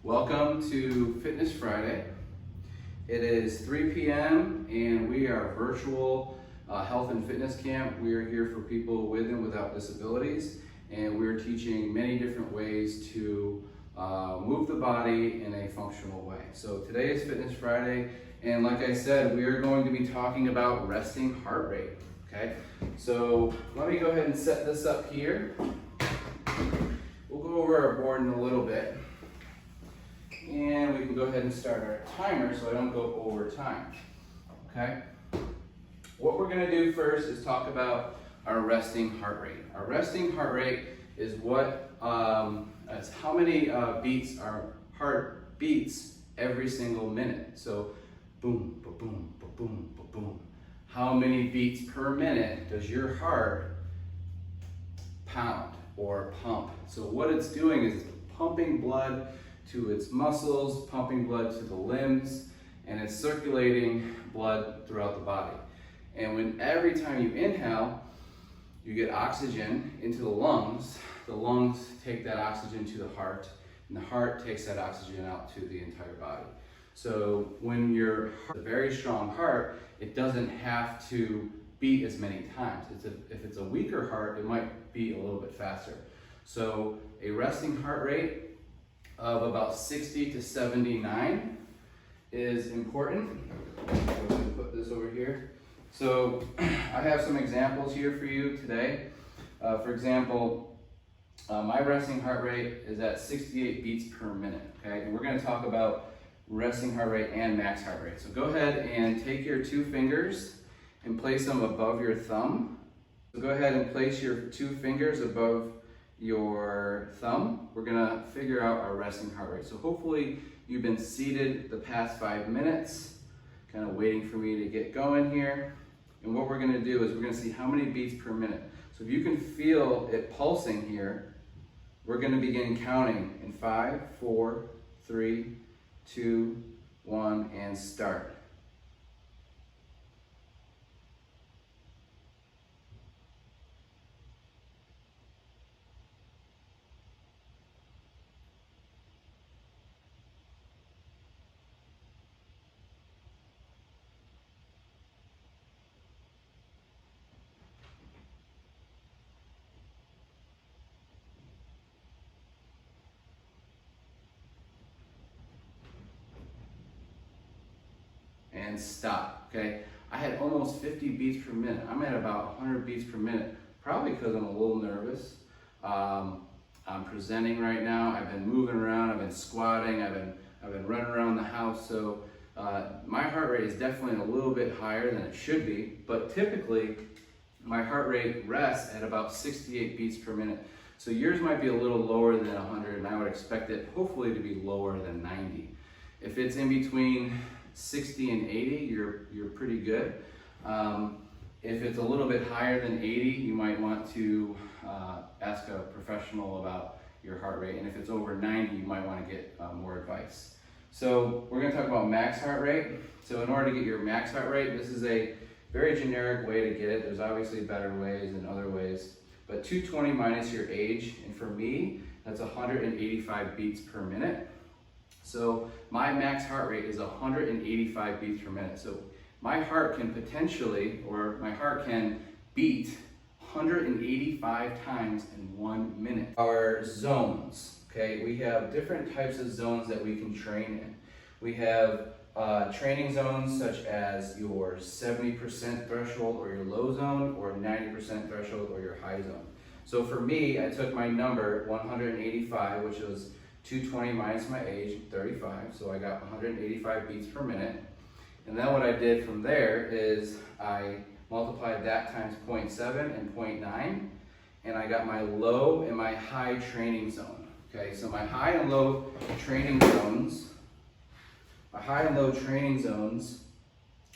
Welcome to Fitness Friday. It is 3 p.m. and we are virtual health and fitness camp. We are here for people with and without disabilities, and we're teaching many different ways to move the body in a functional way. So today is Fitness Friday, and like I said, we are going to be talking about resting heart rate. Okay, so let me go ahead and set this up here. We'll go over our board in a little bit, and we can go ahead and start our timer so I don't go over time. Okay, what we're going to do first is talk about our resting heart rate. Our resting heart rate is that's how many beats our heart beats every single minute. So boom, ba-boom, ba-boom, ba-boom. How many beats per minute does your heart pound or pump? So what it's doing is pumping blood to its muscles, pumping blood to the limbs, and it's circulating blood throughout the body. And every time you inhale, you get oxygen into the lungs take that oxygen to the heart, and the heart takes that oxygen out to the entire body. So when you're a very strong heart, it doesn't have to beat as many times. If it's a weaker heart, it might beat a little bit faster. So a resting heart rate of about 60 to 79 is important. I'm going to put this over here. So I have some examples here for you today. For example, my resting heart rate is at 68 beats per minute. Okay, and we're going to talk about resting heart rate and max heart rate. So go ahead and take your two fingers and place them above your thumb. So go ahead and place your two fingers above your thumb. We're gonna figure out our resting heart rate. So hopefully you've been seated the past 5 minutes, kind of waiting for me to get going here. And what we're gonna do is we're gonna see how many beats per minute. So if you can feel it pulsing here, we're gonna begin counting in 5, 4, 3, 2, 1, and start. And stop. Okay, I had almost 50 beats per minute. I'm at about 100 beats per minute, probably because I'm a little nervous. I'm presenting right now. I've been moving around. I've been squatting. I've been running around the house. So my heart rate is definitely a little bit higher than it should be. But typically, my heart rate rests at about 68 beats per minute. So yours might be a little lower than 100, and I would expect it hopefully to be lower than 90. If it's in between 60 and 80, you're pretty good. If it's a little bit higher than 80, you might want to ask a professional about your heart rate. And if it's over 90, you might want to get more advice. So we're going to talk about max heart rate. So in order to get your max heart rate, this is a very generic way to get it. There's obviously better ways and other ways, but 220 minus your age, and for me, that's 185 beats per minute. So my max heart rate is 185 beats per minute. So my heart can beat 185 times in 1 minute. Our zones, okay? We have different types of zones that we can train in. We have training zones such as your 70% threshold or your low zone, or 90% threshold or your high zone. So for me, I took my number 185, which was 220 minus my age, 35, so I got 185 beats per minute. And then what I did from there is I multiplied that times 0.7 and 0.9, and I got my low and my high training zone. Okay, so my high and low training zones,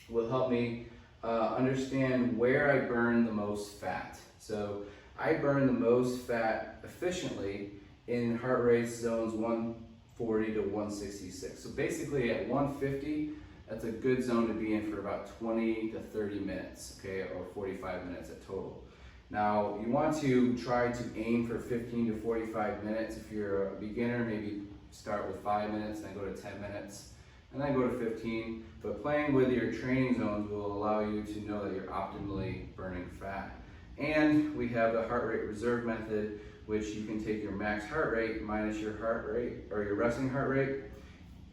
will help me understand where I burn the most fat. So I burn the most fat efficiently in heart rate zones 140 to 166. So basically at 150, that's a good zone to be in for about 20 to 30 minutes, okay, or 45 minutes at total. Now, you want to try to aim for 15 to 45 minutes. If you're a beginner, maybe start with 5 minutes, then go to 10 minutes, and then go to 15. But playing with your training zones will allow you to know that you're optimally burning fat. And we have the heart rate reserve method, which you can take your max heart rate minus your heart rate, or your resting heart rate,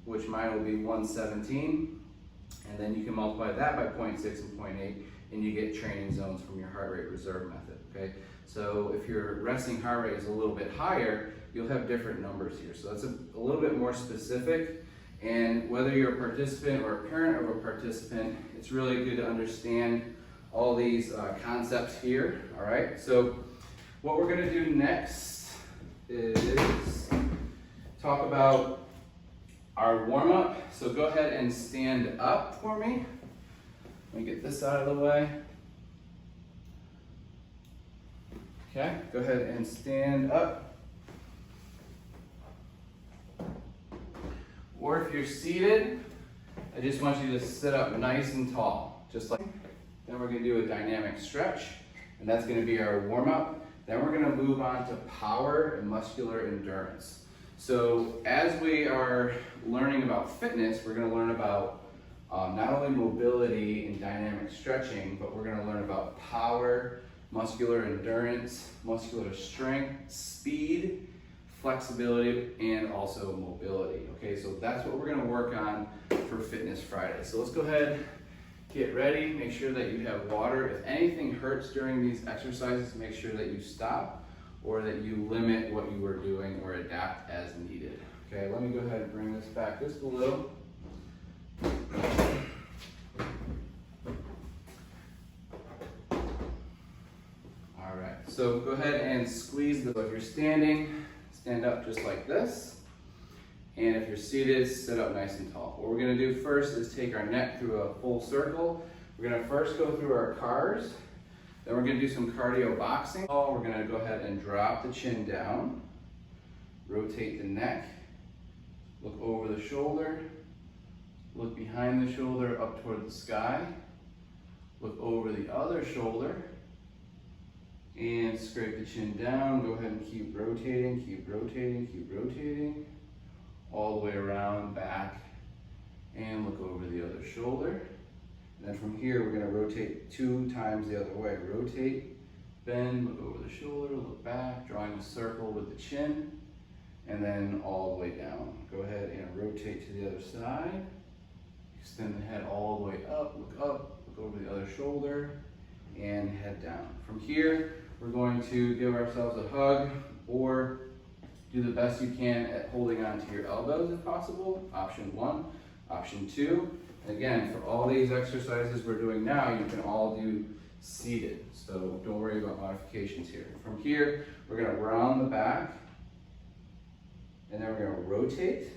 which mine will be 117. And then you can multiply that by 0.6 and 0.8, and you get training zones from your heart rate reserve method, okay? So if your resting heart rate is a little bit higher, you'll have different numbers here. So that's a little bit more specific. And whether you're a participant or a parent of a participant, it's really good to understand all these concepts here, all right? So what we're gonna do next is talk about our warm-up. So go ahead and stand up for me. Let me get this out of the way. Okay, go ahead and stand up. Or if you're seated, I just want you to sit up nice and tall, just like. Then we're gonna do a dynamic stretch, and that's gonna be our warm-up. Then we're gonna move on to power and muscular endurance. So as we are learning about fitness, we're gonna learn about not only mobility and dynamic stretching, but we're gonna learn about power, muscular endurance, muscular strength, speed, flexibility, and also mobility. Okay, so that's what we're gonna work on for Fitness Friday. So let's go ahead, get ready, make sure that you have water. If anything hurts during these exercises, make sure that you stop or that you limit what you are doing or adapt as needed. Okay, let me go ahead and bring this back just a little. All right, so go ahead and squeeze the, so if you're standing, stand up just like this. And if you're seated, sit up nice and tall. What we're gonna do first is take our neck through a full circle. We're gonna first go through our CARs. Then we're gonna do some cardio boxing. We're gonna go ahead and drop the chin down, rotate the neck, look over the shoulder, look behind the shoulder up toward the sky, look over the other shoulder, and scrape the chin down. Go ahead and keep rotating, keep rotating, keep rotating, all the way around, back, and look over the other shoulder. And then from here, we're gonna rotate 2 times the other way. Rotate, bend, look over the shoulder, look back, drawing a circle with the chin, and then all the way down. Go ahead and rotate to the other side. Extend the head all the way up, look over the other shoulder, and head down. From here, we're going to give ourselves a hug or do the best you can at holding on to your elbows if possible. Option 1. Option 2. Again, for all these exercises we're doing now, you can all do seated. So don't worry about modifications here. From here, we're gonna round the back, and then we're gonna rotate.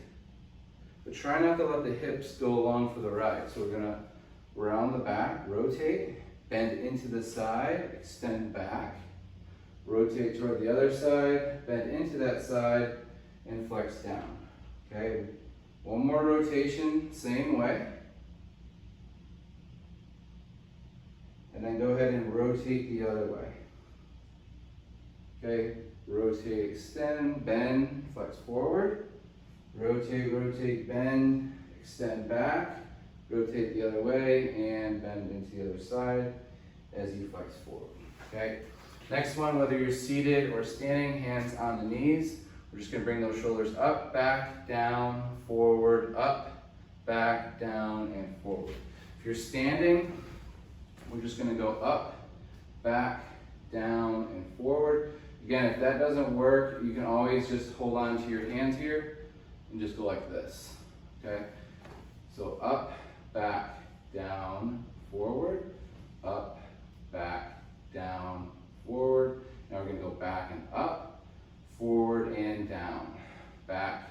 But try not to let the hips go along for the ride. So we're gonna round the back, rotate, bend into the side, extend back, rotate toward the other side, bend into that side, and flex down. Okay, one more rotation, same way. And then go ahead and rotate the other way. Okay, rotate, extend, bend, flex forward. Rotate, rotate, bend, extend back. Rotate the other way and bend into the other side as you flex forward. Okay, next one, whether you're seated or standing, hands on the knees. We're just gonna bring those shoulders up, back, down, forward, up, back, down, and forward. If you're standing, we're just gonna go up, back, down, and forward. Again, if that doesn't work, you can always just hold on to your hands here and just go like this, okay? So up, back, down, forward, up, back, down, forward. Now we're gonna go back and up, forward and down, back,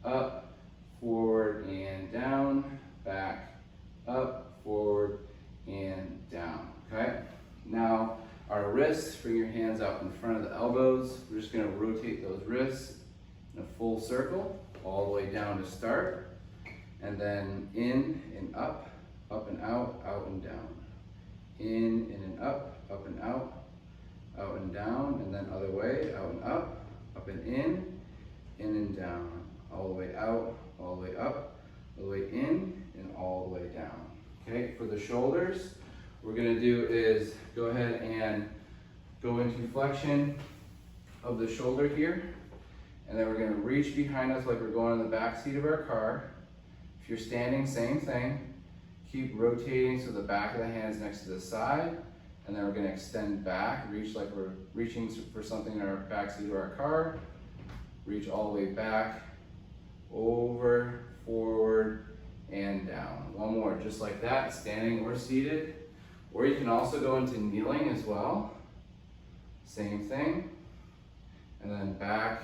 up, forward and down, back, up, forward, and down, okay? Now, our wrists, bring your hands out in front of the elbows. We're just gonna rotate those wrists in a full circle, all the way down to start, and then in and up and out and down. In and up and out and down, and then other way, out and up and in and down, all the way out, all the way up, all the way in, and all the way down. Okay, for the shoulders, what we're gonna do is go ahead and go into flexion of the shoulder here, and then we're gonna reach behind us like we're going in the back seat of our car. If you're standing, same thing. Keep rotating so the back of the hand is next to the side, and then we're gonna extend back, reach like we're reaching for something in our back seat of our car. Reach all the way back, over, forward, and down. One more, just like that, standing or seated. Or you can also go into kneeling as well. Same thing. And then back,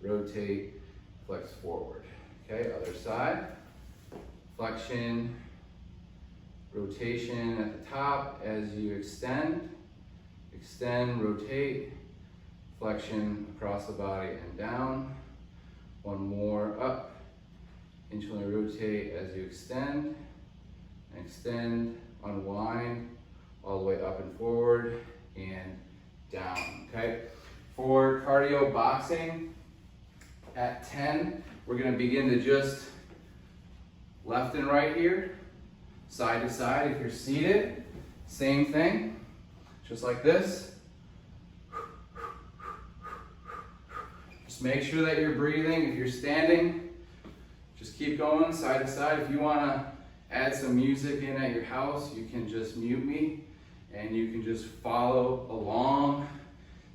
rotate, flex forward. Okay, other side. Flexion, rotation at the top as you extend. Extend, rotate, flexion across the body and down. One more, up. Internally rotate as you extend. Extend, unwind, all the way up and forward and down, okay? For cardio boxing, at 10, we're gonna begin to just left and right here, side to side. If you're seated, same thing, just like this. Just make sure that you're breathing. If you're standing, just keep going side to side. If you wanna add some music in at your house, you can just mute me and you can just follow along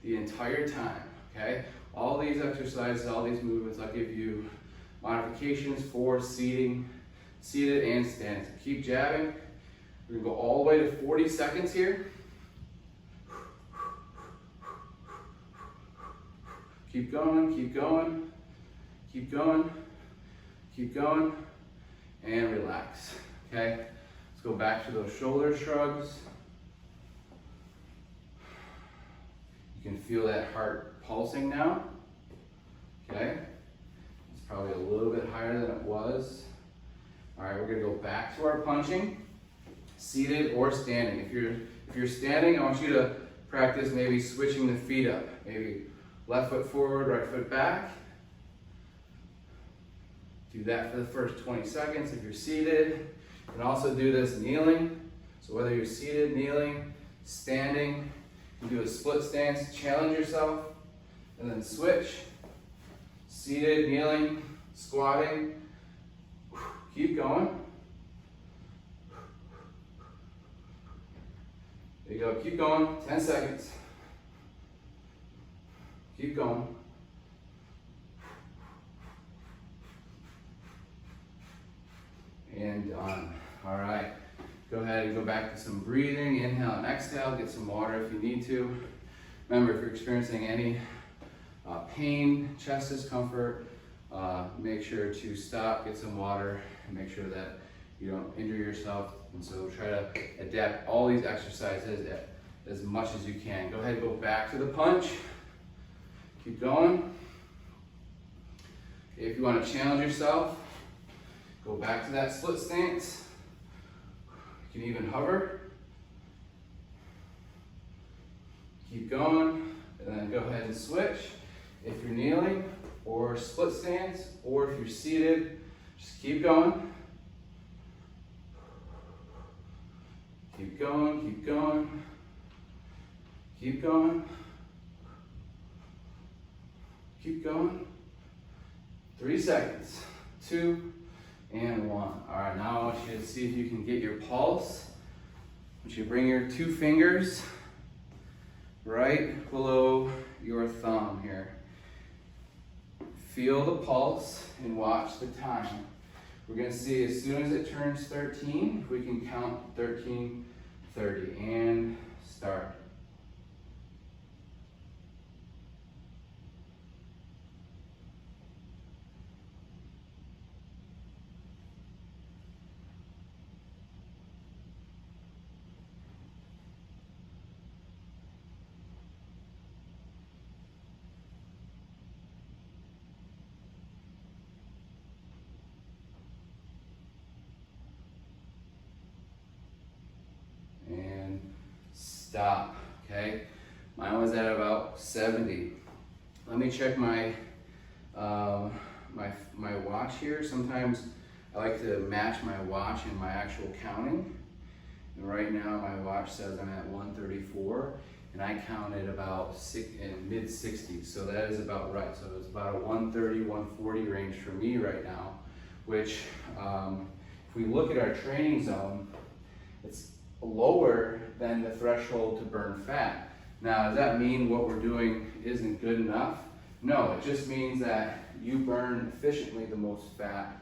the entire time, okay? All these exercises, all these movements, I'll give you modifications for seated and standing. So keep jabbing. We're gonna go all the way to 40 seconds here. Keep going, keep going, keep going, keep going, and relax, okay? Let's go back to those shoulder shrugs. You can feel that heart pulsing now, okay? It's probably a little bit higher than it was. All right, we're gonna go back to our punching, seated or standing. If you're standing, I want you to practice maybe switching the feet up. Maybe left foot forward, right foot back. Do that for the first 20 seconds. If you're seated, you can also do this kneeling. So whether you're seated, kneeling, standing, you can do a split stance, challenge yourself, and then switch. Seated, kneeling, squatting. Keep going. There you go, keep going, 10 seconds. Keep going. And done. All right, go ahead and go back to some breathing. Inhale and exhale, get some water if you need to. Remember, if you're experiencing any pain, chest discomfort, make sure to stop, get some water, and make sure that you don't injure yourself. And so try to adapt all these exercises as much as you can. Go ahead and go back to the punch. Keep going. If you want to challenge yourself, go back to that split stance. You can even hover. Keep going, and then go ahead and switch. If you're kneeling, or split stance, or if you're seated, just keep going. Keep going, keep going. Keep going. Keep going. 3 seconds. 2 and 1. All right, now I want you to see if you can get your pulse. I want you to bring your 2 fingers right below your thumb here. Feel the pulse and watch the time. We're gonna see as soon as it turns 13, if we can count 13, 30, and start. Stop, okay? Mine was at about 70. Let me check my my watch here. Sometimes I like to match my watch and my actual counting. And right now my watch says I'm at 134, and I counted about in mid 60s, so that is about right. So it's about a 130, 140 range for me right now, which if we look at our training zone, it's lower than the threshold to burn fat. Now, does that mean what we're doing isn't good enough? No, it just means that you burn efficiently the most fat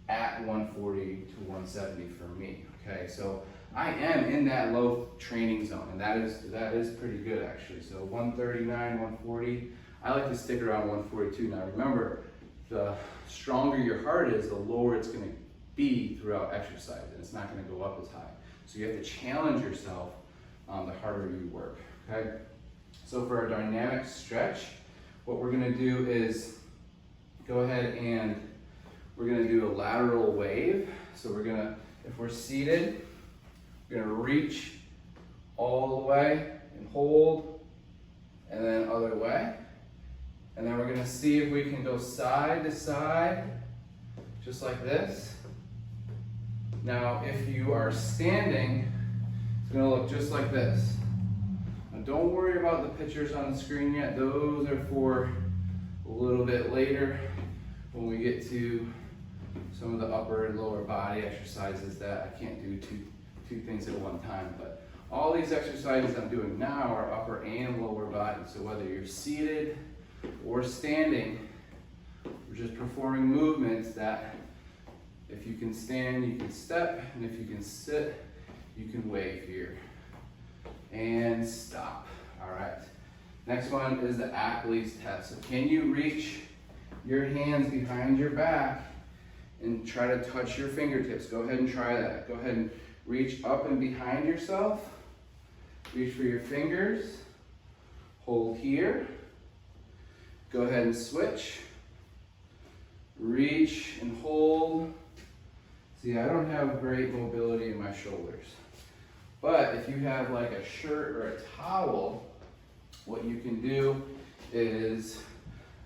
at 140 to 170 for me, okay? So I am in that low training zone, and that is pretty good actually. So 139, 140, I like to stick around 142. Now remember, the stronger your heart is, the lower it's gonna be throughout exercise, and it's not gonna go up as high. So you have to challenge yourself the harder you work, okay? So for our dynamic stretch, what we're gonna do is go ahead and we're gonna do a lateral wave. So we're gonna, if we're seated, we're gonna reach all the way and hold, and then other way. And then we're gonna see if we can go side to side, just like this. Now, if you are standing, it's gonna look just like this. Now, don't worry about the pictures on the screen yet. Those are for a little bit later when we get to some of the upper and lower body exercises that I can't do two things at one time. But all these exercises I'm doing now are upper and lower body. So whether you're seated or standing, we're just performing movements that if you can stand, you can step, and if you can sit, you can wave here. And stop. All right. Next one is the athlete's test. So can you reach your hands behind your back and try to touch your fingertips? Go ahead and try that. Go ahead and reach up and behind yourself. Reach for your fingers. Hold here. Go ahead and switch. Reach and hold. See, I don't have great mobility in my shoulders. But if you have like a shirt or a towel, what you can do is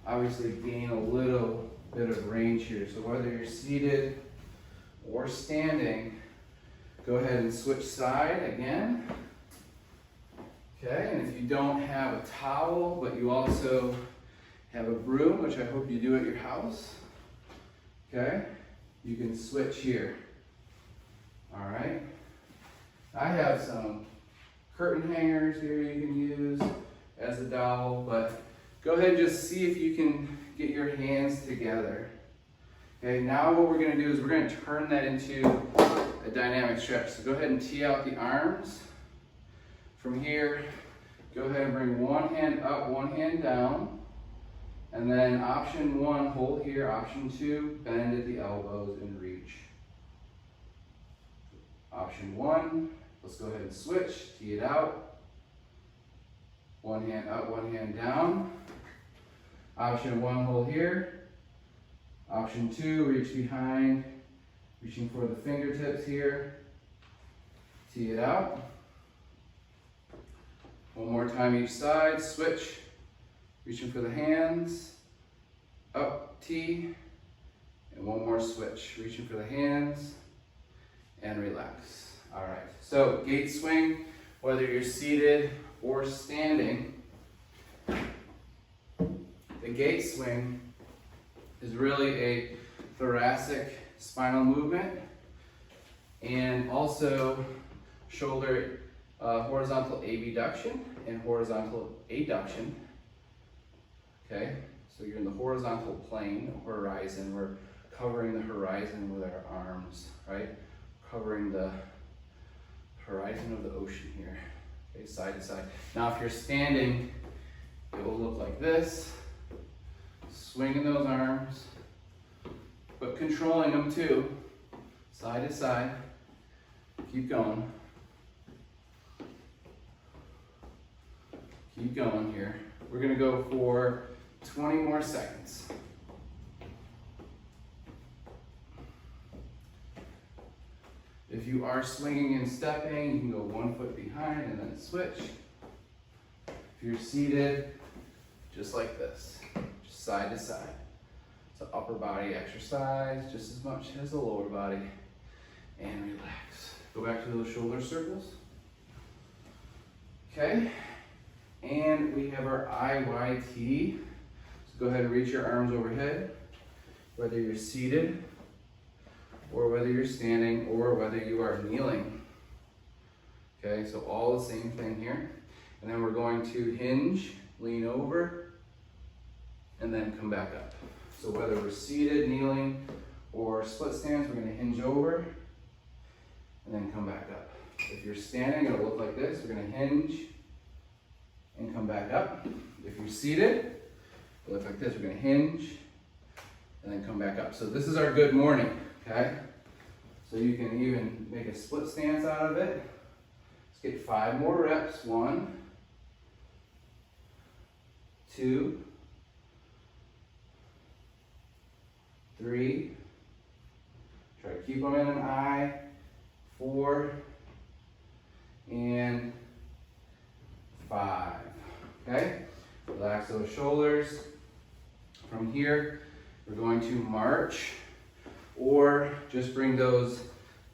obviously gain a little bit of range here. So whether you're seated or standing, go ahead and switch side again. Okay, and if you don't have a towel, but you also have a broom, which I hope you do at your house, okay, you can switch here. All right. I have some curtain hangers here you can use as a dowel, but go ahead and just see if you can get your hands together. Okay, now what we're gonna do is we're gonna turn that into a dynamic stretch. So go ahead and tee out the arms. From here, go ahead and bring one hand up, one hand down. And then option one, hold here. Option two, bend at the elbows and reach. Option one, let's go ahead and switch, tee it out. One hand up, one hand down. Option one, hold here. Option two, reach behind, reaching for the fingertips here. Tee it out. One more time each side, switch. Reaching for the hands, up, tee, and one more switch. Reaching for the hands, and relax. All right, so gait swing, whether you're seated or standing, the gait swing is really a thoracic spinal movement and also shoulder horizontal abduction and horizontal adduction. Okay, so you're in the horizontal plane, horizon. We're covering the horizon with our arms, right? Covering the horizon of the ocean here. Okay, side to side. Now, if you're standing, it will look like this. Swinging those arms, but controlling them too. Side to side. Keep going. Keep going here. We're gonna go for 20 more seconds. If you are swinging and stepping, you can go 1 foot behind and then switch. If you're seated, just like this, just side to side. It's an upper body exercise just as much as the lower body. And relax. Go back to those shoulder circles. Okay. And we have our IYT. So go ahead and reach your arms overhead, whether you're seated or whether you're standing or whether you are kneeling. Okay, so all the same thing here. And then we're going to hinge, lean over, and then come back up. So whether we're seated, kneeling, or split stance, we're gonna hinge over and then come back up. If you're standing, it'll look like this. We're gonna hinge and come back up. If you're seated, it'll look like this. We're gonna hinge and then come back up. So this is our good morning, okay? So you can even make a split stance out of it. Let's get 5 more reps. 1, 2, 3. Try to keep them in an I. 4 and 5. Okay? Relax those shoulders. From here, we're going to march, or just bring those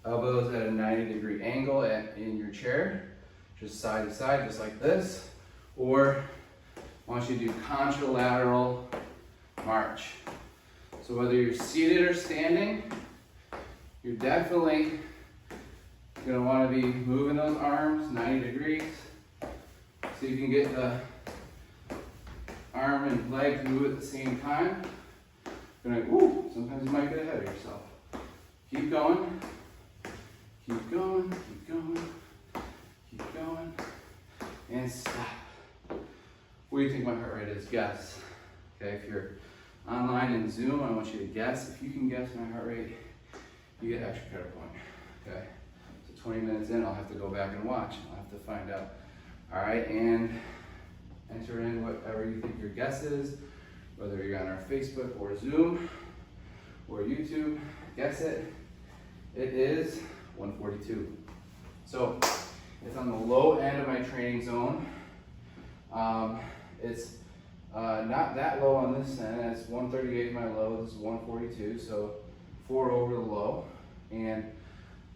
elbows at a 90-degree angle in your chair, just side to side, just like this. Or I want you to do contralateral march. So whether you're seated or standing, you're definitely going to want to be moving those arms 90 degrees so you can get the arm and leg to move at the same time. Sometimes you might get ahead of yourself. Keep going, keep going, keep going, keep going, and stop. What do you think my heart rate is? Guess. Okay, if you're online in Zoom, I want you to guess. If you can guess my heart rate, you get extra credit point. Okay, so 20 minutes in, I'll have to go back and watch. I'll have to find out. All right, and enter in whatever you think your guess is, whether you're on our Facebook or Zoom or YouTube. Guess it. It is 142. So it's on the low end of my training zone. It's not that low on this end. It's 138 my low. This is 142, so 4 over the low. And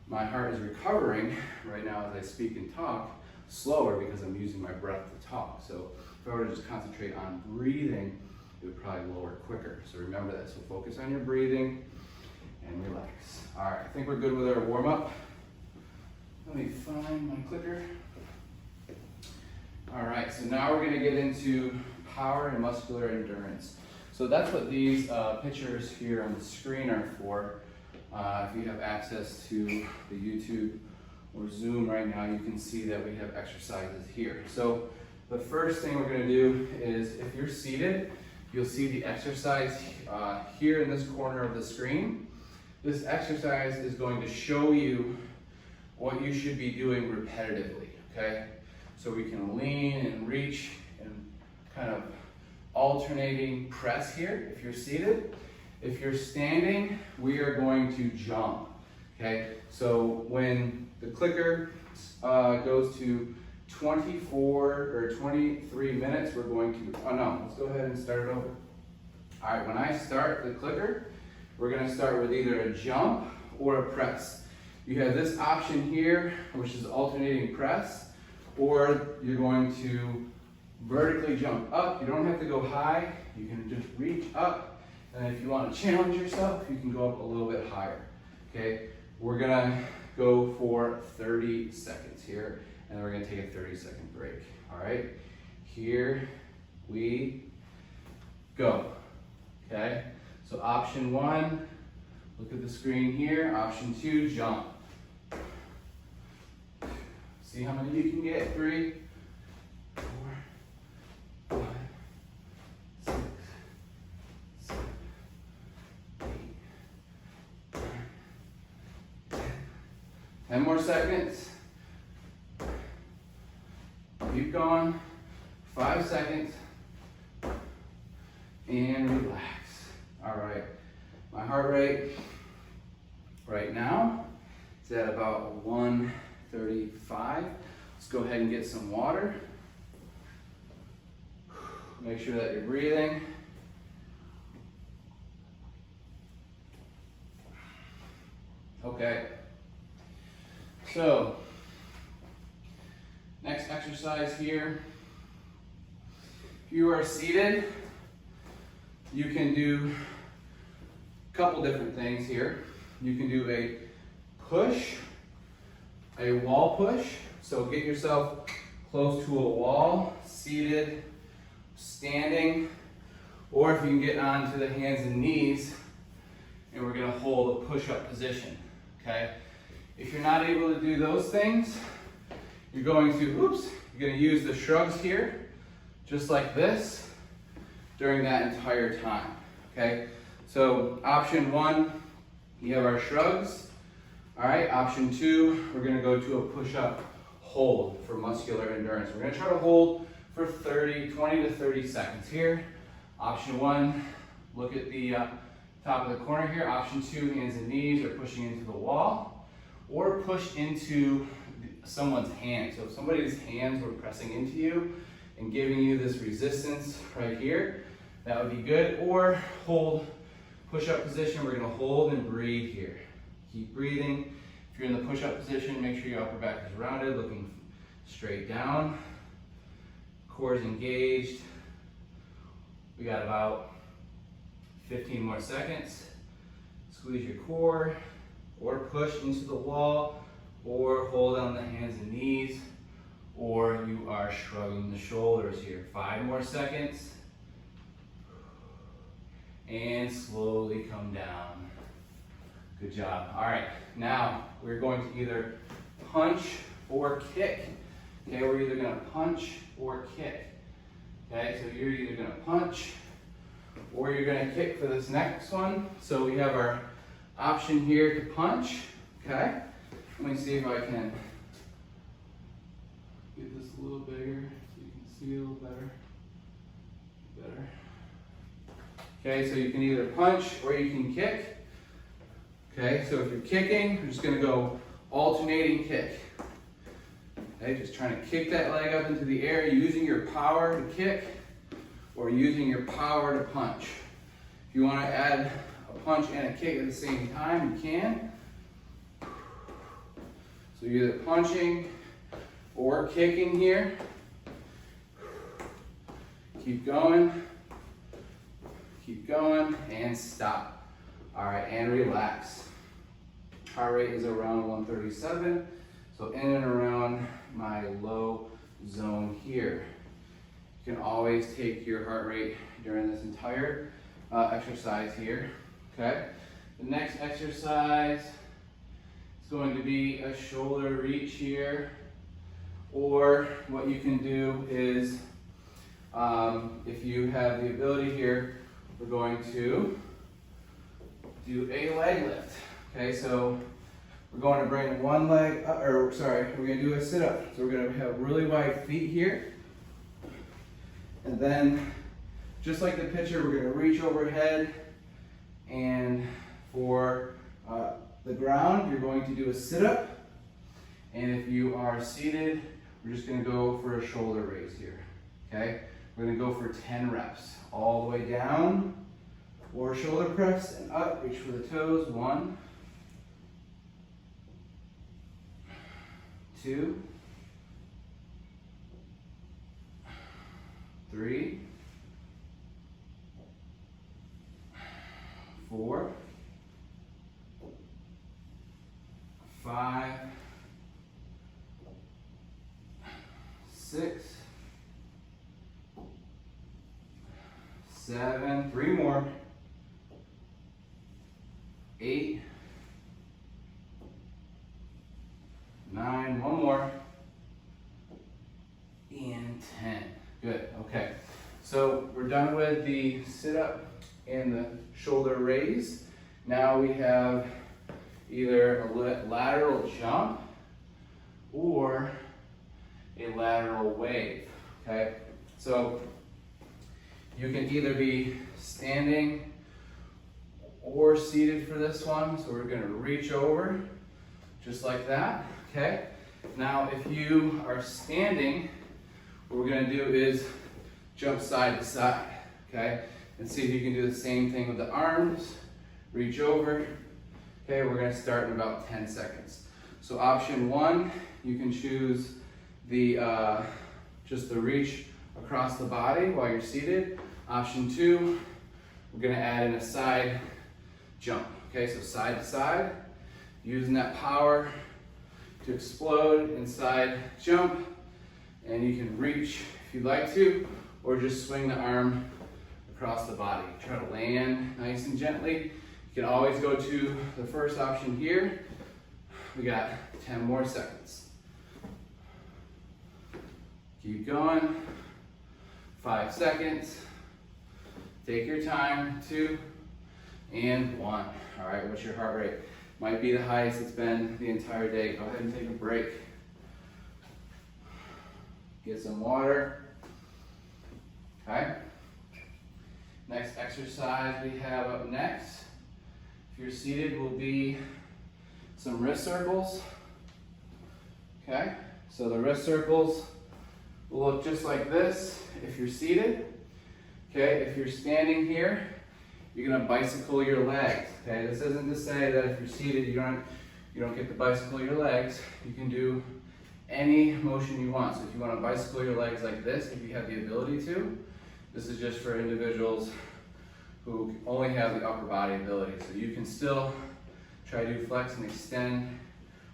my heart is recovering right now as I speak and talk slower because I'm using my breath to talk. So if I were to just concentrate on breathing, it would probably lower quicker. So remember that. So focus on your breathing and relax. All right, I think we're good with our warm up. Let me find my clicker. All right, so now we're gonna get into power and muscular endurance. So that's what these pictures here on the screen are for. If you have access to the YouTube or Zoom right now, you can see that we have exercises here. So the first thing we're gonna do is, if you're seated, you'll see the exercise here in this corner of the screen. This exercise is going to show you what you should be doing repetitively, okay? So we can lean and reach and kind of alternating press here if you're seated. If you're standing, we are going to jump, okay? So when the clicker goes to 24 or 23 minutes, we're going to, let's go ahead and start it over. All right, when I start the clicker, we're gonna start with either a jump or a press. You have this option here, which is alternating press, or you're going to vertically jump up. You don't have to go high, you can just reach up, and if you want to challenge yourself, you can go up a little bit higher, okay? We're gonna go for 30 seconds here, and then we're gonna take a 30-second break, all right? Here we go, okay? So option 1, look at the screen here. Option 2, jump. See how many you can get. 3, 4, 5, 6, 7, 8, 9, 10. 10 more seconds. Keep going. 5 seconds. And relax. All right. My heart rate right now is at about 135. Let's go ahead and get some water. Make sure that you're breathing. Okay. So, next exercise here. If you are seated, you can do a couple different things here. You can do a push, a wall push. So get yourself close to a wall, seated, standing, or if you can get onto the hands and knees, and we're gonna hold a push-up position, okay? If you're not able to do those things, you're going to, you're gonna use the shrugs here, just like this, during that entire time, okay? So option 1, you have our shrugs. All right, option 2, we're gonna go to a push-up hold for muscular endurance. We're gonna try to hold for 20 to 30 seconds here. Option 1, look at the top of the corner here. Option 2, hands and knees are pushing into the wall or push into someone's hand. So if somebody's hands were pressing into you and giving you this resistance right here, that would be good. Or hold, push-up position, we're gonna hold and breathe here. Keep breathing. If you're in the push-up position, make sure your upper back is rounded, looking straight down. Core is engaged. We got about 15 more seconds. Squeeze your core, or push into the wall, or hold on the hands and knees, or you are shrugging the shoulders here. 5 more seconds. And slowly come down. Good job. All right, now we're going to either punch or kick. Okay, we're either gonna punch or kick. Okay, so you're either gonna punch or you're gonna kick for this next one. So we have our option here to punch. Okay, let me see if I can get this a little bigger so you can see a little better. Okay, so you can either punch or you can kick. Okay, so if you're kicking, you're just gonna go alternating kick. Okay, just trying to kick that leg up into the air using your power to kick or using your power to punch. If you wanna add a punch and a kick at the same time, you can. So you're either punching or kicking here. Keep going, and stop. All right, and relax. Heart rate is around 137, so in and around my low zone here. You can always take your heart rate during this entire exercise here, okay? The next exercise is going to be a shoulder reach here, or what you can do is, if you have the ability here, we're going to do a leg lift. Okay, so we're going to bring one leg up, we're going to do a sit-up. So we're going to have really wide feet here. And then, just like the picture, we're going to reach overhead. And for the ground, you're going to do a sit-up. And if you are seated, we're just going to go for a shoulder raise here. Okay, we're going to go for 10 reps. All the way down, or shoulder press and up, reach for the toes. 1, 2, 3, 4, 5, 6, 7, 3 more, 8, 9, 1 more, and 10. Good, okay. So we're done with the sit-up and the shoulder raise. Now we have either a lateral jump or a lateral wave, okay? So you can either be standing or seated for this one. So we're gonna reach over just like that, okay? Now if you are standing, what we're gonna do is jump side to side, okay? And see if you can do the same thing with the arms. Reach over, Okay, we're gonna start in about 10 seconds. So option one, you can choose the just the reach across the body while you're seated. Option two, we're gonna add in a side jump. Okay, so side to side, using that power to explode inside jump, and you can reach if you'd like to, or just swing the arm across the body. Try to land nice and gently. You can always go to the first option here. We got 10 more seconds. Keep going. 5 seconds. Take your time. 2 and 1. All right, what's your heart rate? Might be the highest it's been the entire day. Go ahead and take a break. Get some water. Okay. Next exercise we have up next, if you're seated, will be some wrist circles. Okay, so the wrist circles will look just like this if you're seated. Okay, if you're standing here, you're gonna bicycle your legs. Okay, this isn't to say that if you're seated, you don't get to bicycle your legs. You can do any motion you want. So if you want to bicycle your legs like this, if you have the ability to, this is just for individuals who only have the upper body ability. So you can still try to flex and extend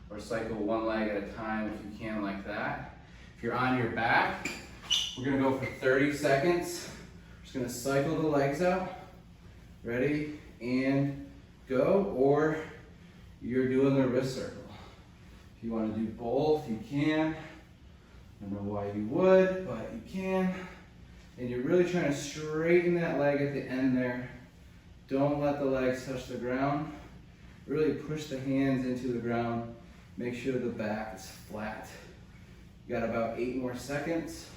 or cycle one leg at a time if you can, like that. If you're on your back, we're gonna go for 30 seconds. We're just gonna cycle the legs out. Ready, and go, or you're doing the wrist circle. If you want to do both, you can. I don't know why you would, but you can. And you're really trying to straighten that leg at the end there. Don't let the legs touch the ground. Really push the hands into the ground. Make sure the back is flat. You got about 8 more seconds.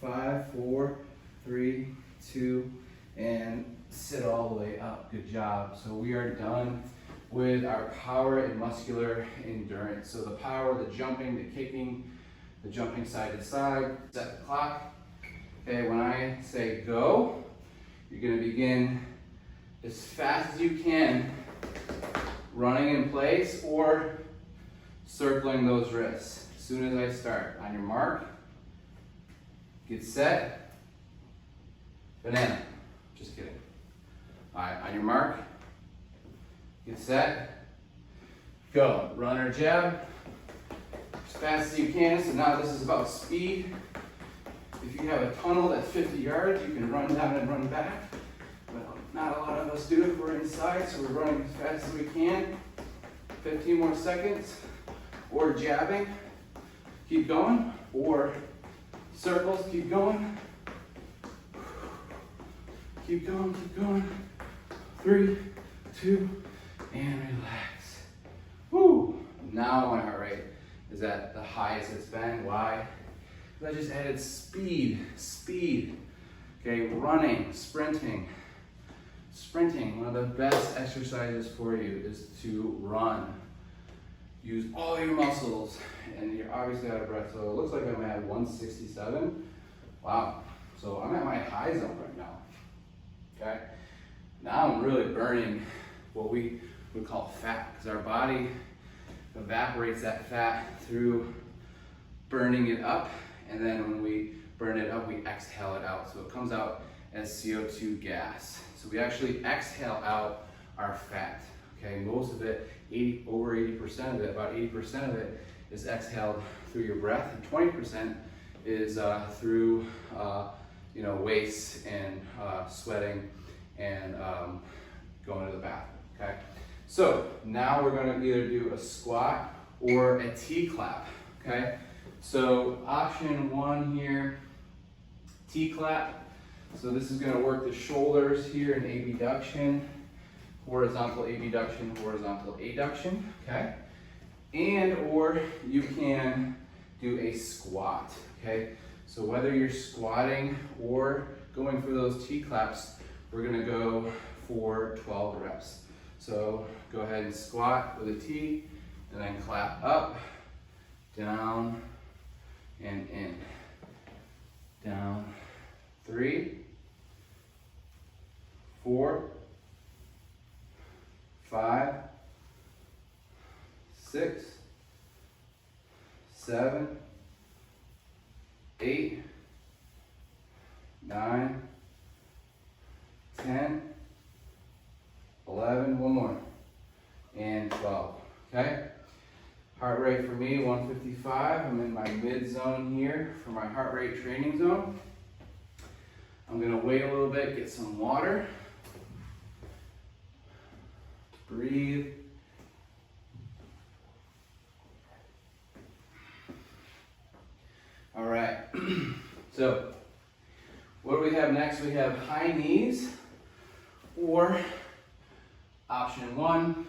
5, 4, 3, 2, and sit all the way up. Good job. So we are done with our power and muscular endurance. So the power, the jumping, the kicking, the jumping side to side. Set the clock. Okay, when I say go, you're gonna begin as fast as you can, running in place or circling those wrists. As soon as I start, on your mark, get set, banana. Just kidding. All right, on your mark, get set, go. Run or jab, as fast as you can. So now this is about speed. If you have a tunnel that's 50 yards, you can run down and run back. But not a lot of us do it. We're inside, so we're running as fast as we can. 15 more seconds. Or jabbing, keep going. Or circles, keep going. Keep going, keep going. 3, 2, and relax. Woo! Now my heart rate is at the highest it's been. Why? Because I just added speed. Okay, running, sprinting. Sprinting, one of the best exercises for you is to run. Use all your muscles, and you're obviously out of breath. So it looks like I'm at 167. Wow, so I'm at my high zone right now. Okay, now I'm really burning what we would call fat, because our body evaporates that fat through burning it up, and then when we burn it up, we exhale it out. So it comes out as CO2 gas. So we actually exhale out our fat. Okay, most of it, over 80% of it, about 80% of it is exhaled through your breath, and 20% is through waste and sweating and going to the bathroom. Okay, so now we're going to either do a squat or a T-clap. Okay, so option one here, T-clap. So this is going to work the shoulders here in abduction, horizontal abduction, horizontal adduction. Okay, and or you can do a squat. Okay, so whether you're squatting or going for those T-claps, we're going to go for 12 reps. So go ahead and squat with a T, and then clap up, down, and in. Down. 3, 4, 5, 6, 7, 8, 9, 10, 11, one more, and 12, okay? Heart rate for me, 155. I'm in my mid zone here for my heart rate training zone. I'm gonna wait a little bit, get some water. Breathe. All right, so what do we have next? We have high knees, or option 1,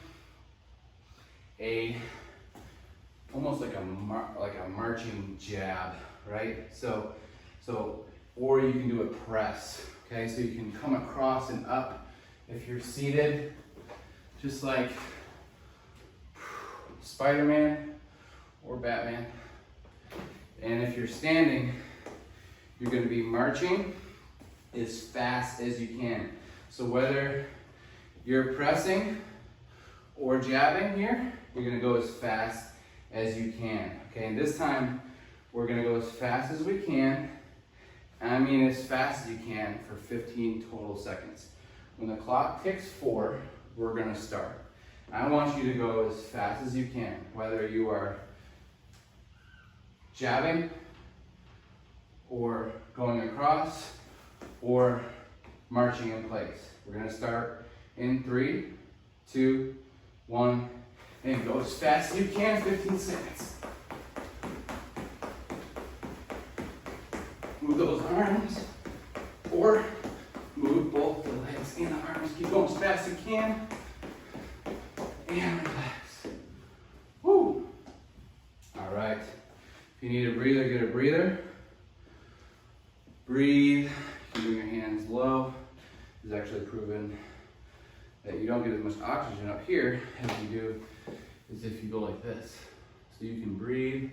almost like a marching jab, right? So, or you can do a press, okay? So you can come across and up if you're seated, just like Spider-Man or Batman. And if you're standing, you're gonna be marching as fast as you can. So whether you're pressing or jabbing here, you're gonna go as fast as you can. Okay, and this time, we're gonna go as fast as we can. And I mean as fast as you can for 15 total seconds. When the clock ticks 4, we're gonna start. I want you to go as fast as you can, whether you are jabbing or going across or marching in place. We're gonna start in 3, 2, 1, and go as fast as you can, 15 seconds. Move those arms, or move both the legs and the arms. Keep going as fast as you can, and relax. Woo! All right, if you need a breather, get a breather. Breathe, keeping your hands low. It's actually proven that you don't get as much oxygen up here as you do as if you go like this. So you can breathe,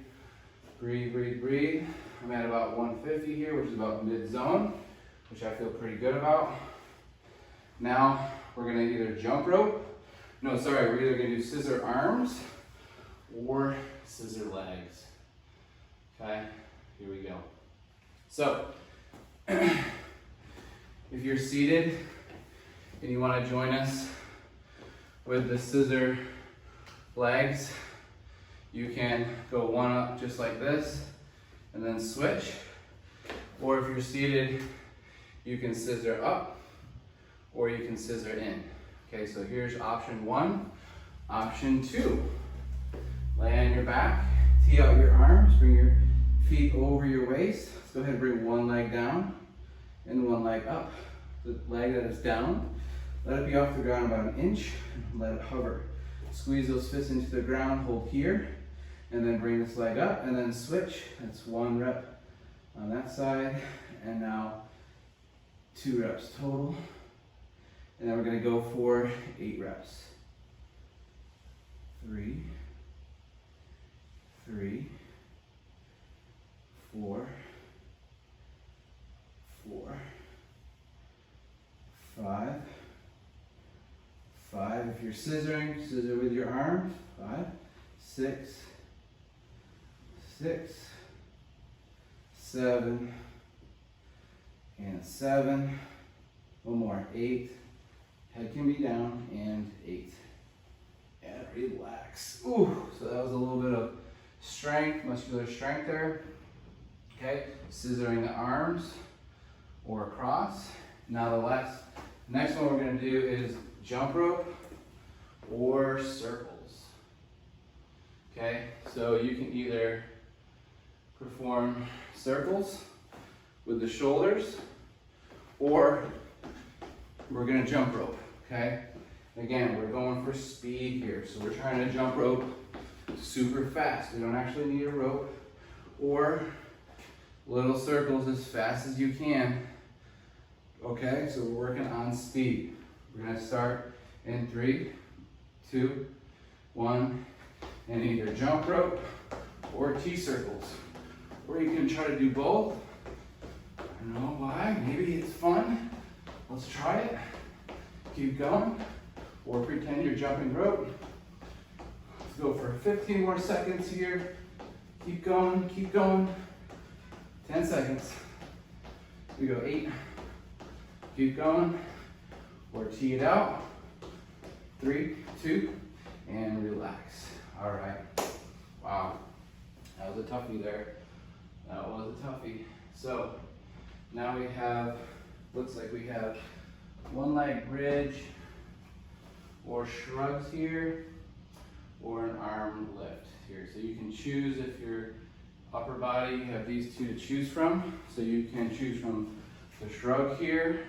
breathe, breathe, breathe. I'm at about 150 here, which is about mid-zone, which I feel pretty good about. Now, we're gonna either jump rope. No, sorry, we're either gonna do scissor arms or scissor legs. Okay, here we go. So, if you're seated and you wanna join us with the scissor legs, you can go one up just like this and then switch. Or if you're seated, you can scissor up or you can scissor in. Okay, so here's option 1. Option 2, lay on your back, tee out your arms, bring your feet over your waist. Let's go ahead and bring one leg down and one leg up. The leg that is down, let it be off the ground about an inch, and let it hover. Squeeze those fists into the ground, hold here, and then bring this leg up, and then switch. That's 1 rep on that side, and now 2 reps total. And then we're gonna go for 8 reps. 3, 3, 4, 4, 5, 5. If you're scissoring, scissor with your arms. 5, 6, 6, 7, and 7. One more. 8. Head can be down, and 8. And relax. Ooh, so that was a little bit of strength, muscular strength there. Okay, scissoring the arms or across. Now the next one we're gonna do is jump rope or circles. Okay, so you can either perform circles with the shoulders, or we're gonna jump rope, okay? Again, we're going for speed here, so we're trying to jump rope super fast. We don't actually need a rope, or little circles as fast as you can. Okay, so we're working on speed. We're gonna start in 3, 2, 1, and either jump rope or T-circles. Or you can try to do both. I don't know why, maybe it's fun. Let's try it. Keep going. or pretend you're jumping rope. Let's go for 15 more seconds here. Keep going, keep going. 10 seconds. We go 8. Keep going. Or tee it out. 3, 2, and relax. All right. Wow. That was a toughie there. That was a toughie. So now we have, looks like we have one leg bridge or shrugs here, or an arm lift here. So you can choose if your upper body, you have these two to choose from. So you can choose from the shrug here,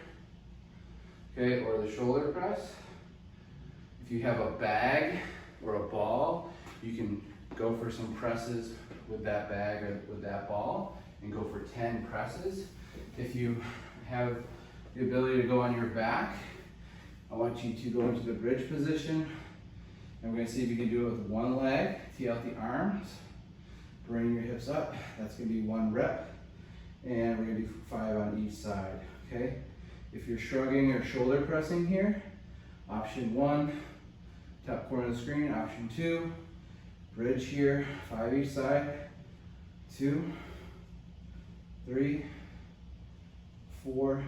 okay, or the shoulder press. If you have a bag or a ball, you can go for some presses with that bag or with that ball and go for 10 presses. If you have the ability to go on your back, I want you to go into the bridge position, and we're gonna see if you can do it with one leg. Tee out the arms, bring your hips up. That's gonna be 1 rep, and we're gonna do 5 on each side, okay? If you're shrugging or shoulder pressing here, option 1, top corner of the screen, option 2, bridge here, 5 each side, 2, 3, 4,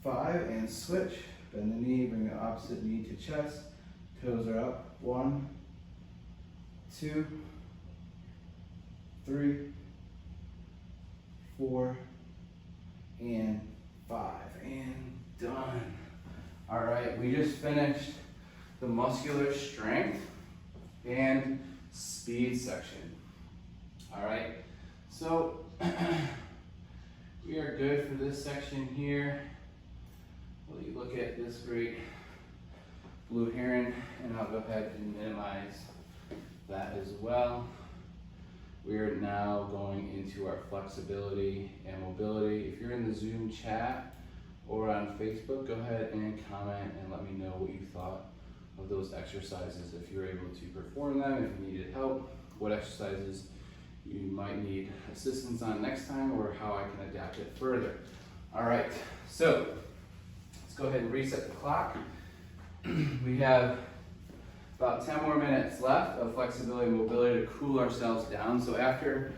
5, and switch. Bend the knee, bring the opposite knee to chest, toes are up, 1, 2, 3, 4, and 5, and done. All right, we just finished the muscular strength and speed section. All right, so we are good for this section here. Well, you look at this great blue heron, and I'll go ahead and minimize that as well. We are now going into our flexibility and mobility. If you're in the Zoom chat or on Facebook, go ahead and comment and let me know what you thought of those exercises, if you're able to perform them, if you needed help, what exercises you might need assistance on next time, or how I can adapt it further. All right, so let's go ahead and reset the clock. We have about 10 more minutes left of flexibility and mobility to cool ourselves down. So after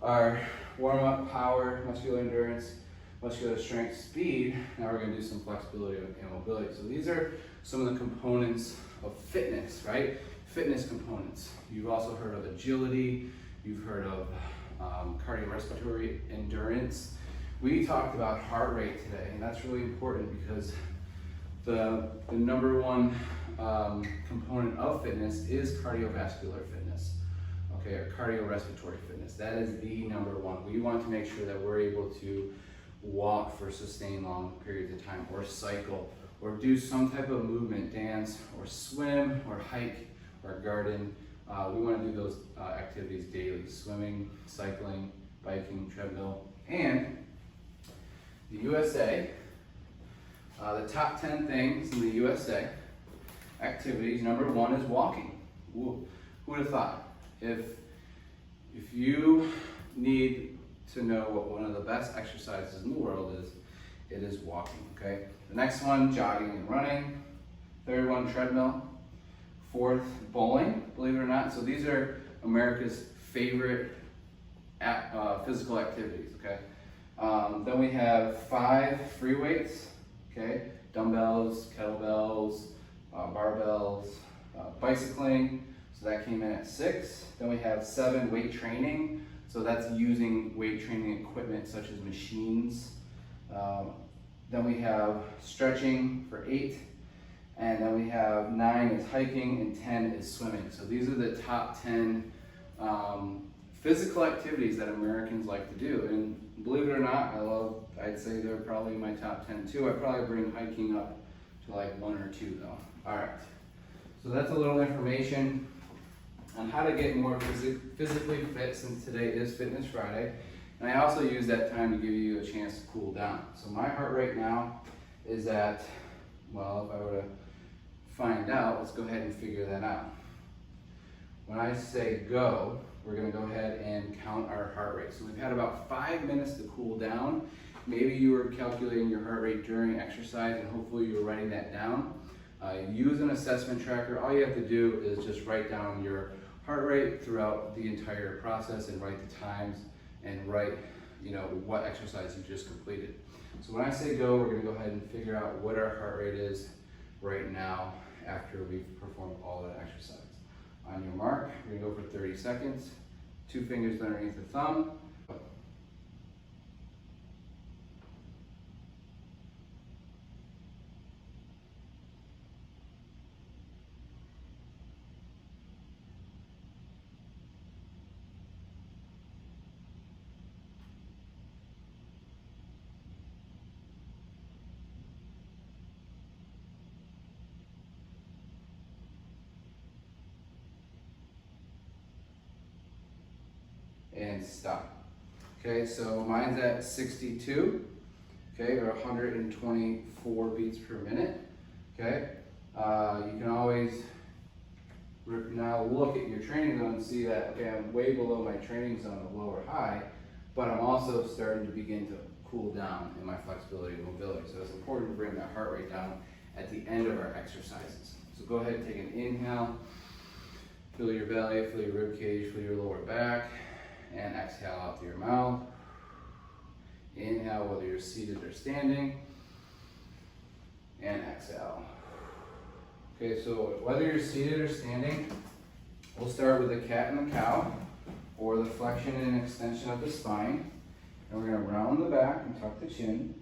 our warm-up, power, muscular endurance, muscular strength, speed, now we're gonna do some flexibility and mobility. So these are some of the components of fitness, right? Fitness components. You've also heard of agility, you've heard of cardiorespiratory endurance. We talked about heart rate today, and that's really important because the number one component of fitness is cardiovascular fitness, okay, or cardiorespiratory fitness. That is the number one. We want to make sure that we're able to walk for sustained long periods of time, or cycle, or do some type of movement, dance, or swim, or hike, or garden. We want to do those activities daily: swimming, cycling, biking, treadmill. And the USA, the top 10 things in the USA activities, number 1 is walking. Ooh, who would have thought? If you need to know what one of the best exercises in the world is, it is walking, okay? The next one, jogging and running. Third one, treadmill. 4th, bowling, believe it or not. So these are America's favorite physical activities, okay? Then we have 5, free weights, okay? Dumbbells, kettlebells, barbells, bicycling, so that came in at 6. Then we have 7, weight training, so that's using weight training equipment such as machines. Then we have stretching for 8, and then we have 9 is hiking, and 10 is swimming. So these are the top 10 physical activities that Americans like to do. And believe it or not, I'd say they're probably in my top 10 too. I'd probably bring hiking up to like 1 or 2 though. All right, so that's a little information on how to get more physically fit, since today is Fitness Friday. And I also use that time to give you a chance to cool down. So my heart rate now is at, well, if I were to find out, let's go ahead and figure that out. When I say go, we're gonna go ahead and count our heart rate. So we've had about 5 minutes to cool down. Maybe you were calculating your heart rate during exercise, and hopefully you were writing that down. Use an assessment tracker. All you have to do is just write down your heart rate throughout the entire process and write the times and write, what exercise you just completed. So when I say go, we're gonna go ahead and figure out what our heart rate is right now after we've performed all that exercise. On your mark, we're gonna go for 30 seconds. 2 fingers underneath the thumb. And stop. Okay, so mine's at 62, okay, or 124 beats per minute, okay. You can always now look at your training zone and see that, okay, I'm way below my training zone of low or high, but I'm also starting to begin to cool down in my flexibility and mobility. So it's important to bring that heart rate down at the end of our exercises. So go ahead and take an inhale, feel your belly, feel your rib cage, feel your lower back. And exhale out through your mouth. Inhale whether you're seated or standing. And exhale. Okay, so whether you're seated or standing, we'll start with the cat and the cow, or the flexion and extension of the spine. And we're going to round the back and tuck the chin.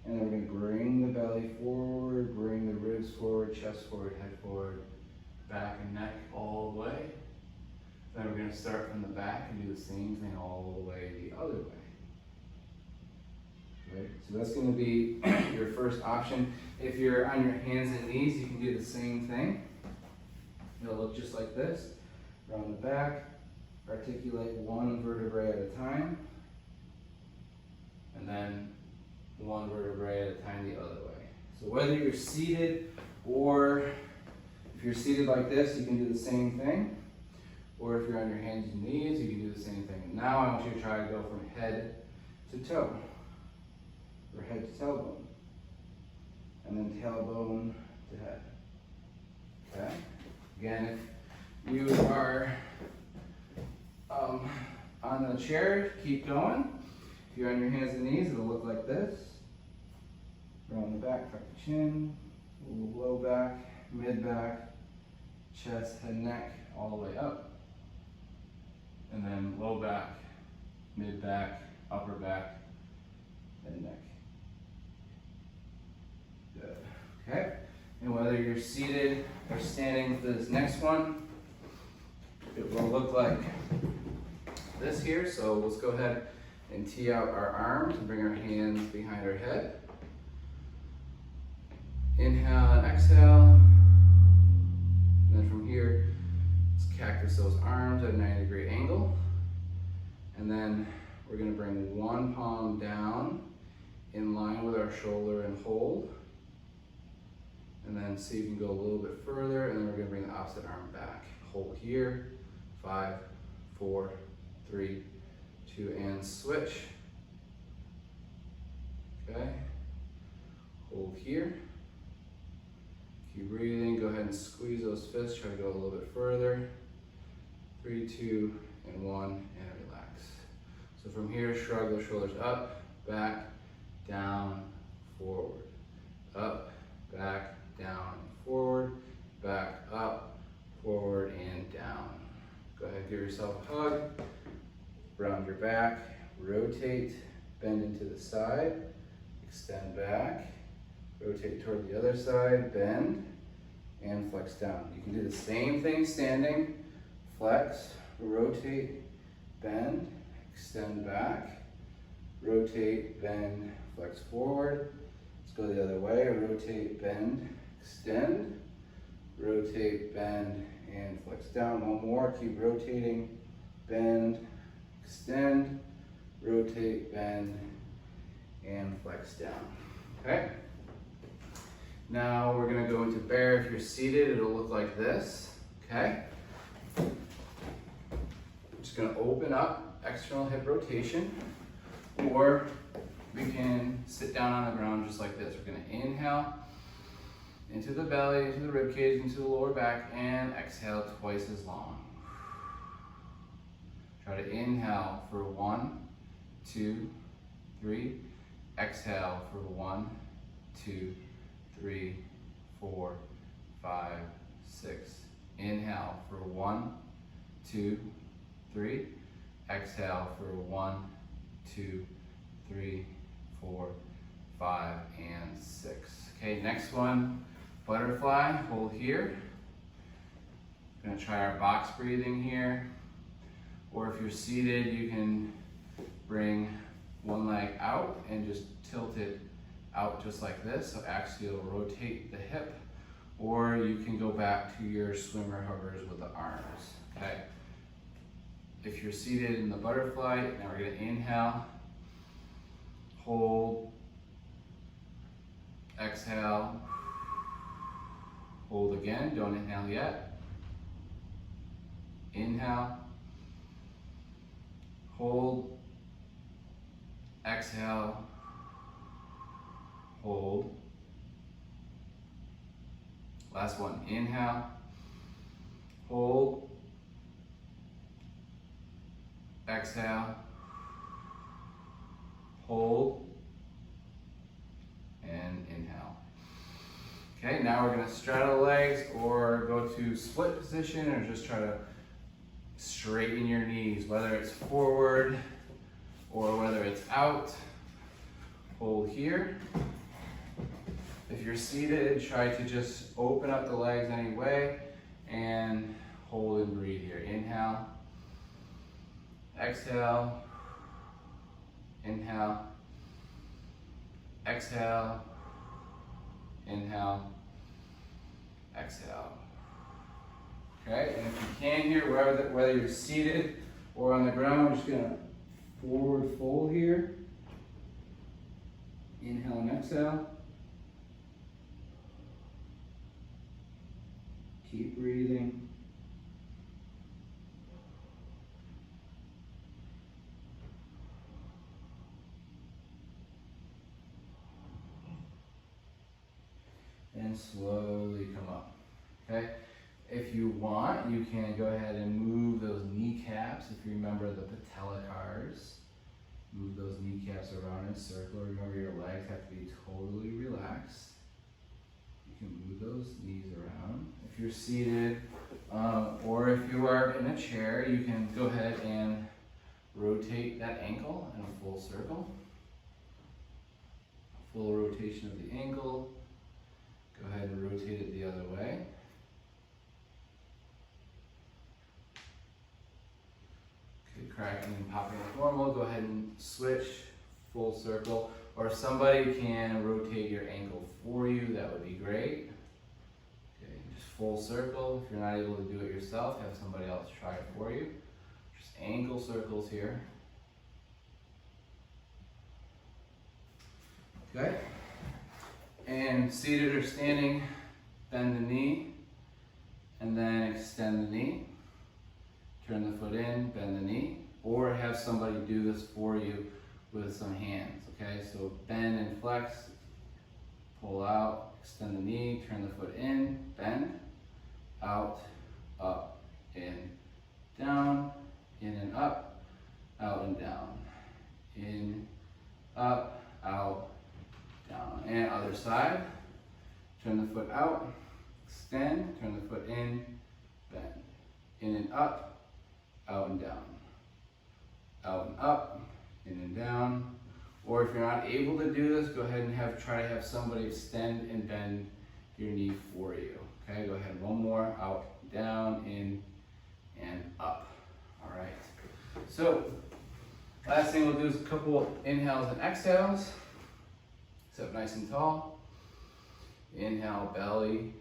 And then we're going to bring the belly forward, bring the ribs forward, chest forward, head forward, back and neck all the way. Then we're going to start from the back and do the same thing all the way the other way. Right? So that's going to be your first option. If you're on your hands and knees, you can do the same thing. It'll look just like this. Round the back, articulate one vertebrae at a time, and then one vertebrae at a time the other way. So whether you're seated or if you're seated like this, you can do the same thing. Or if you're on your hands and knees, you can do the same thing. And now I want you to try to go from head to toe, or head to tailbone, and then tailbone to head. Okay? Again, if you are on the chair, keep going. If you're on your hands and knees, it'll look like this. Round the back, tuck the chin, low back, mid back, chest, head, neck, all the way up. And then low back, mid back, upper back, and neck. Good. Okay? And whether you're seated or standing for this next one, it will look like this here. So let's go ahead and tee out our arms and bring our hands behind our head. Inhale and exhale. And then from here, cactus those arms at a 90-degree angle. And then we're going to bring one palm down in line with our shoulder and hold. And then see if you can go a little bit further, and then we're going to bring the opposite arm back. Hold here. 5, 4, 3, 2, and switch. Okay. Hold here. Keep breathing. Go ahead and squeeze those fists. Try to go a little bit further. 3, 2, and 1, and relax. So from here, shrug those shoulders up, back, down, forward, up, back, down, forward, back, up, forward, and down. Go ahead, give yourself a hug, round your back, rotate, bend into the side, extend back, rotate toward the other side, bend, and flex down. You can do the same thing standing. Flex, rotate, bend, extend back, rotate, bend, flex forward. Let's go the other way. Rotate, bend, extend, rotate, bend, and flex down. One more. Keep rotating, bend, extend, rotate, bend, and flex down. Okay? Now we're going to go into bear. If you're seated, it'll look like this. Okay? Just going to open up, external hip rotation, or we can sit down on the ground just like this. We're going to inhale, into the belly, into the rib cage, into the lower back, and exhale twice as long. Try to inhale for 1, 2, 3. Exhale for 1, 2, 3, 4, 5, 6. Inhale for 1, 2, 3. Exhale for 1, 2, 3, 4, 5, and 6. Okay, next one, butterfly, hold here. We're gonna try our box breathing here. Or if you're seated, you can bring one leg out and just tilt it out just like this. So actually it'll rotate the hip. Or you can go back to your swimmer hovers with the arms, okay? If you're seated in the butterfly, now we're gonna inhale, hold, exhale, hold again, don't inhale yet. Inhale, hold, exhale, hold. Last one, inhale, hold, exhale, hold, and inhale. Okay, now we're gonna straddle the legs or go to split position or just try to straighten your knees, whether it's forward or whether it's out. Hold here. If you're seated, try to just open up the legs anyway and hold and breathe here. Inhale, exhale, inhale, exhale, inhale, exhale. Okay, and if you can here, whether you're seated or on the ground, we're just gonna forward fold here. Inhale and exhale. Keep breathing. And slowly come up, okay? If you want, you can go ahead and move those kneecaps. If you remember the Patella CARs, move those kneecaps around in a circle. Remember your legs have to be totally relaxed. You can move those knees around. If you're seated, or if you are in a chair, you can go ahead and rotate that ankle in a full circle. Full rotation of the ankle. Go ahead and rotate it the other way. Okay, cracking and popping like normal. Go ahead and switch full circle. Or if somebody can rotate your ankle for you, that would be great. Okay, just full circle. If you're not able to do it yourself, have somebody else try it for you. Just ankle circles here. Okay. And seated or standing, bend the knee, and then extend the knee. Turn the foot in, bend the knee, or have somebody do this for you with some hands, okay? So bend and flex, pull out, extend the knee, turn the foot in, bend, out, up, in, down, in and up, out and down, in, up, out, down. And other side, turn the foot out, extend, turn the foot in, bend, in and up, out and down, out and up, in and down. Or if you're not able to do this, go ahead and try to have somebody extend and bend your knee for you. Okay, go ahead, one more, out, down, in, and up. All right, so last thing we'll do is a couple inhales and exhales. Sit up nice and tall. Inhale, belly,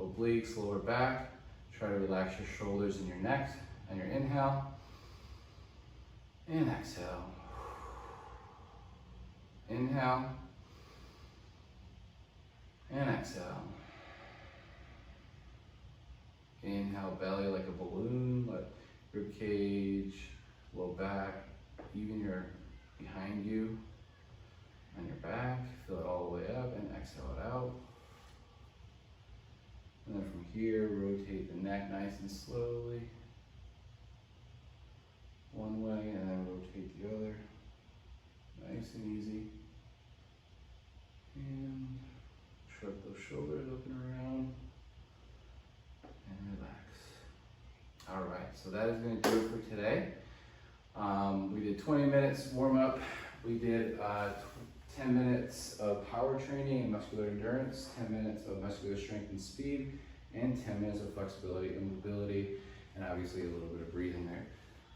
obliques, lower back. Try to relax your shoulders and your neck on your inhale. And exhale. Inhale. And exhale. Inhale, belly like a balloon. Let rib cage, low back, even your behind you, on your back. Fill it all the way up and exhale it out. And then from here, rotate the neck nice and slowly. One way and then rotate the other. Nice and easy. And shrug those shoulders up and around. And relax. All right, so that is going to do it for today. We did 20 minutes warm up. We did 10 minutes of power training and muscular endurance, 10 minutes of muscular strength and speed, and 10 minutes of flexibility and mobility, and obviously a little bit of breathing there.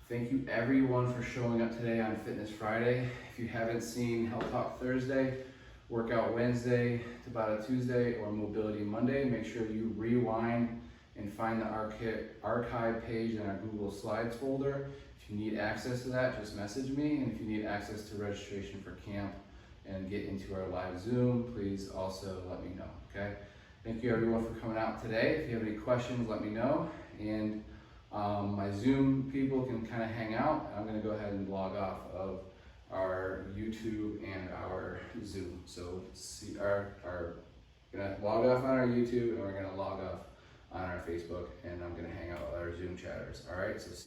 Thank you everyone for showing up today on Fitness Friday. If you haven't seen Health Talk Thursday, Workout Wednesday, Tabata Tuesday, or Mobility Monday, make sure you rewind and find the archive page in our Google Slides folder. If you need access to that, just message me. And if you need access to registration for camp and get into our live Zoom, please also let me know, okay? Thank you everyone for coming out today. If you have any questions, let me know. And my Zoom people can kind of hang out. I'm gonna go ahead and log off of our YouTube and our Zoom. So see gonna log off on our YouTube and we're gonna log off on our Facebook, and I'm gonna hang out with our Zoom chatters. All right, so see